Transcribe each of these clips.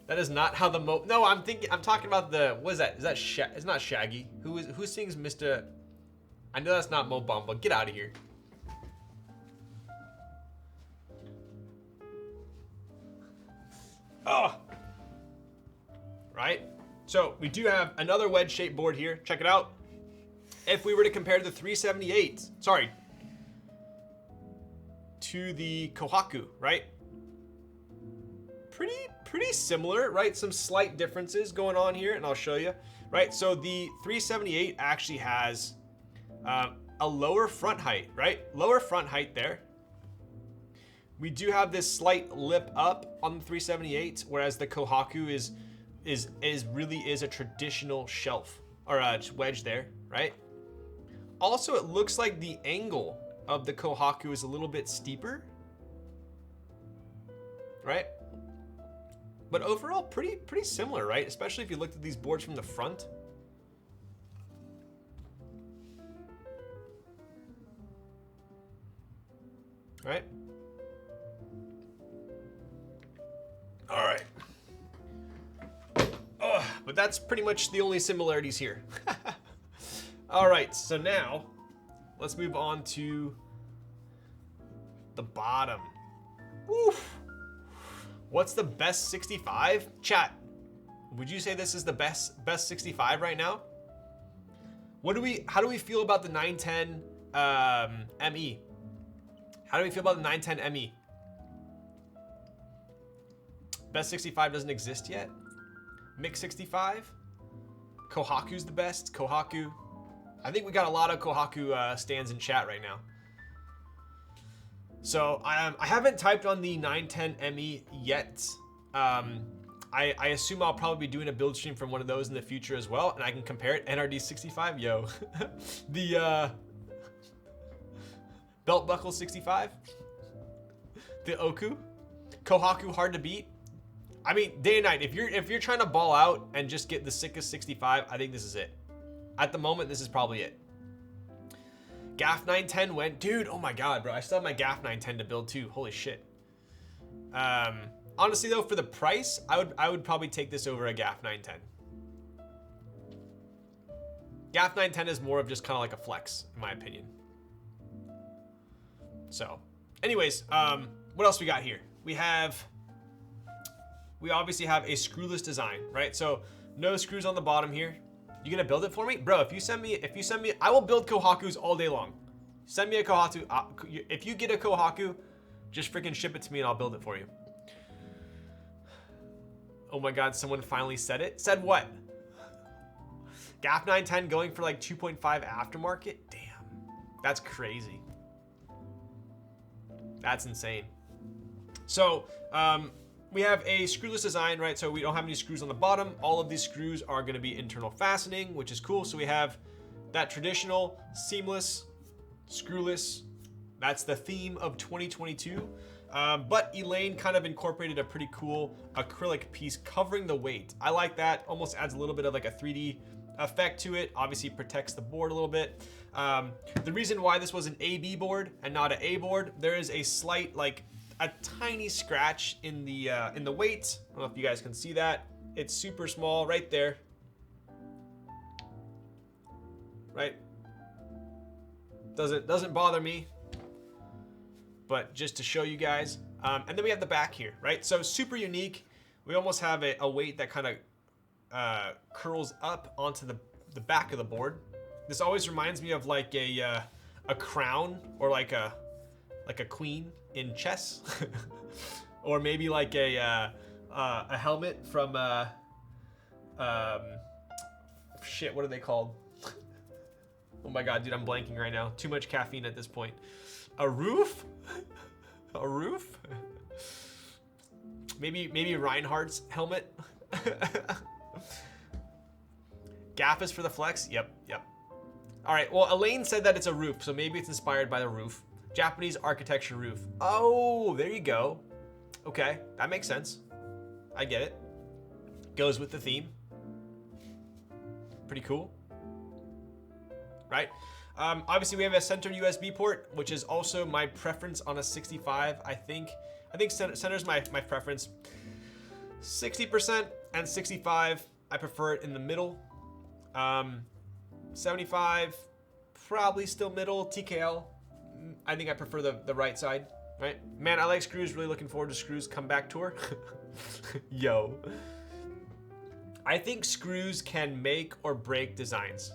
That is not how the no, I'm talking about the, what is that? Is that it's not Shaggy. Who sings Mr. I know that's not Mo Bamba. Get out of here. Oh. Right? So we do have another wedge shaped board here. Check it out. If we were to compare the 378, sorry, to the Kohaku, right? Pretty similar, right? Some slight differences going on here, and I'll show you, right? So the 378 actually has a lower front height, right? Lower front height there. We do have this slight lip up on the 378, whereas the Kohaku really is a traditional shelf or a wedge there, right? Also, it looks like the angle of the Kohaku is a little bit steeper, right? But overall, pretty similar, right? Especially if you looked at these boards from the front. Right? All right. But that's pretty much the only similarities here. All right, so now let's move on to the bottom. Oof. What's the best 65? Chat, would you say this is the best 65 right now? How do we feel about the 910 ME? How do we feel about the 910 ME? Best 65 doesn't exist yet. Mix 65. Kohaku's the best. Kohaku. I think we got a lot of Kohaku stands in chat right now. So I haven't typed on the 910 ME yet. I assume I'll probably be doing a build stream from one of those in the future as well, and I can compare it. NRD 65, yo. The belt buckle 65. The Oku. Kohaku hard to beat. I mean, day and night. If you're trying to ball out and just get the sickest 65, I think this is it. At the moment, this is probably it. GAF 910 went, dude. Oh my god, bro! I still have my GAF 910 to build too. Holy shit. Honestly though, for the price, I would probably take this over a GAF 910. GAF 910 is more of just kind of like a flex, in my opinion. So, anyways, what else we got here? We obviously have a screwless design, right? So no screws on the bottom here. You gonna build it for me? Bro, if you send me, I will build Kohakus all day long. Send me a Kohaku. If you get a Kohaku, just freaking ship it to me and I'll build it for you. Oh my god, someone finally said it. Said what? GAF 910 going for like 2.5 aftermarket? Damn, that's crazy. That's insane. So, we have a screwless design, right? So we don't have any screws on the bottom. All of these screws are gonna be internal fastening, which is cool. So we have that traditional, seamless, screwless. That's the theme of 2022. But Elaine kind of incorporated a pretty cool acrylic piece covering the weight. I like that. Almost adds a little bit of like a 3D effect to it. Obviously protects the board a little bit. The reason why this was an AB board and not an A board, there is a slight, like a tiny scratch in the weight. I don't know if you guys can see that. It's super small right there. Right? Doesn't bother me. But just to show you guys. And then we have the back here, right? So super unique. We almost have a weight that kind of curls up onto the back of the board. This always reminds me of like a crown or like a queen in chess, or maybe like a helmet from shit. What are they called? Oh my god, dude, I'm blanking right now. Too much caffeine at this point. A roof? A roof? Maybe Reinhardt's helmet. GAF is for the flex. Yep. All right. Well, Elaine said that it's a roof, so maybe it's inspired by the roof. Japanese architecture roof. Oh, there you go. Okay, that makes sense. I get it. Goes with the theme. Pretty cool. Right? Obviously, we have a center USB port, which is also my preference on a 65. I think center's my preference. 60% and 65, I prefer it in the middle. 75, probably still middle. TKL, I think I prefer the right side, right? Man, I like screws. Really looking forward to screws comeback tour. Yo. I think screws can make or break designs.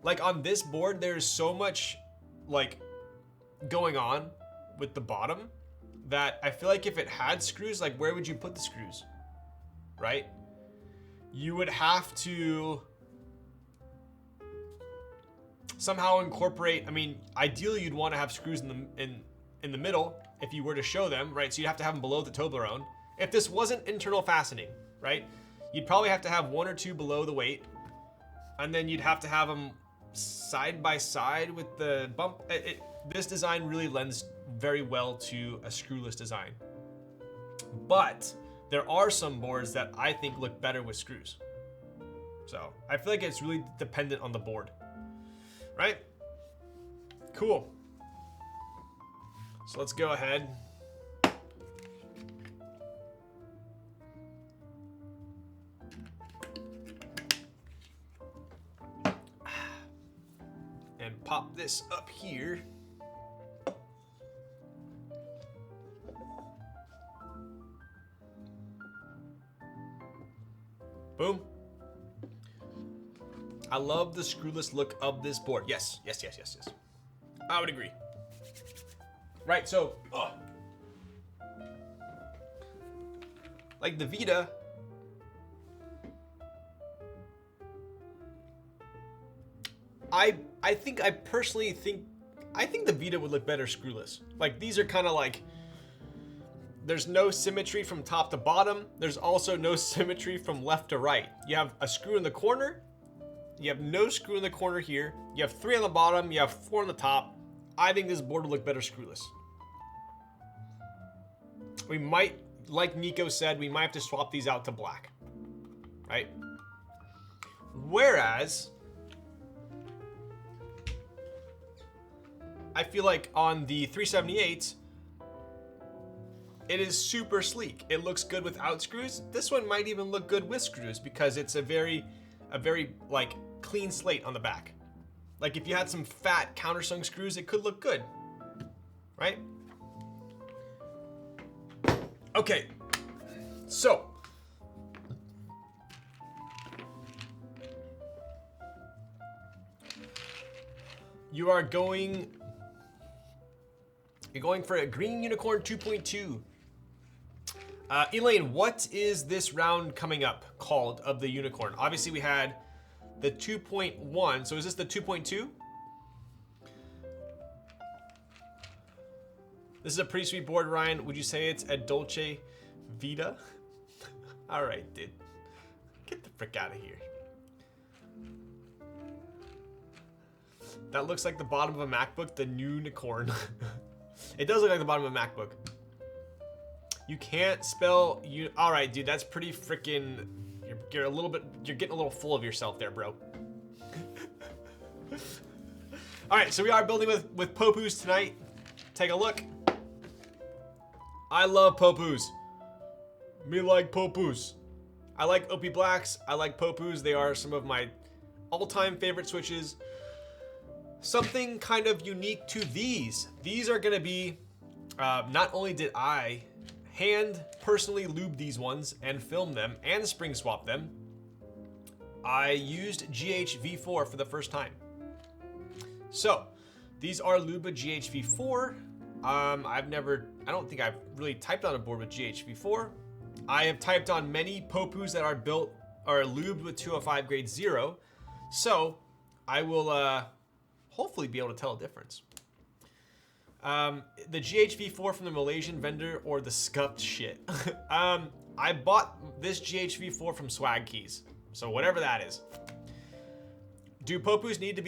Like on this board, there's so much like going on with the bottom that I feel like if it had screws, like where would you put the screws, right? You would have to somehow incorporate, I mean, ideally you'd want to have screws in the middle if you were to show them, right? So you'd have to have them below the Toblerone. If this wasn't internal fastening, right? You'd probably have to have one or two below the weight, and then you'd have to have them side by side with the bump. This design really lends very well to a screwless design. But there are some boards that I think look better with screws. So I feel like it's really dependent on the board, right? Cool. So let's go ahead. And pop this up here. Boom. I love the screwless look of this board. Yes, yes, yes, yes, yes. I would agree. Right, so, like the Vita, I think I personally think the Vita would look better screwless. Like these are kind of like, there's no symmetry from top to bottom. There's also no symmetry from left to right. You have a screw in the corner. You have no screw in the corner here. You have 3 on the bottom. You have 4 on the top. I think this board would look better screwless. We might, like Nico said, we might have to swap these out to black, right? Whereas, I feel like on the 378s, it is super sleek. It looks good without screws. This one might even look good with screws because it's a very like clean slate on the back. Like if you had some fat countersunk screws, it could look good, right? Okay, so you're going for a green unicorn 2.2. Elaine, what is this round coming up called of the unicorn? Obviously we had the 2.1, so is this the 2.2? This is a pretty sweet board, Ryan. Would you say it's a Dolce Vita? All right, dude. Get the frick out of here. That looks like the bottom of a MacBook, the new unicorn. It does look like the bottom of a MacBook. You can't spell you. All right, dude, that's pretty freaking. You're a little bit. You're getting a little full of yourself there, bro. All right, so we are building with Popus tonight. Take a look. I love Popus. Me like Popus. I like OP Blacks. I like Popus. They are some of my all-time favorite switches. Something kind of unique to these. These are gonna be. Not only did I hand personally lube these ones and film them and spring swap them, I used GHV4 for the first time. So these are Luba GHV4. I don't think I've really typed on a board with GHV4. I have typed on many Popus that are built or lubed with 205 grade 0. So I will hopefully be able to tell a difference. The GHV4 from the Malaysian vendor or the scuffed shit. I bought this GHV4 from Swag Keys. So whatever that is. Do Popus need to be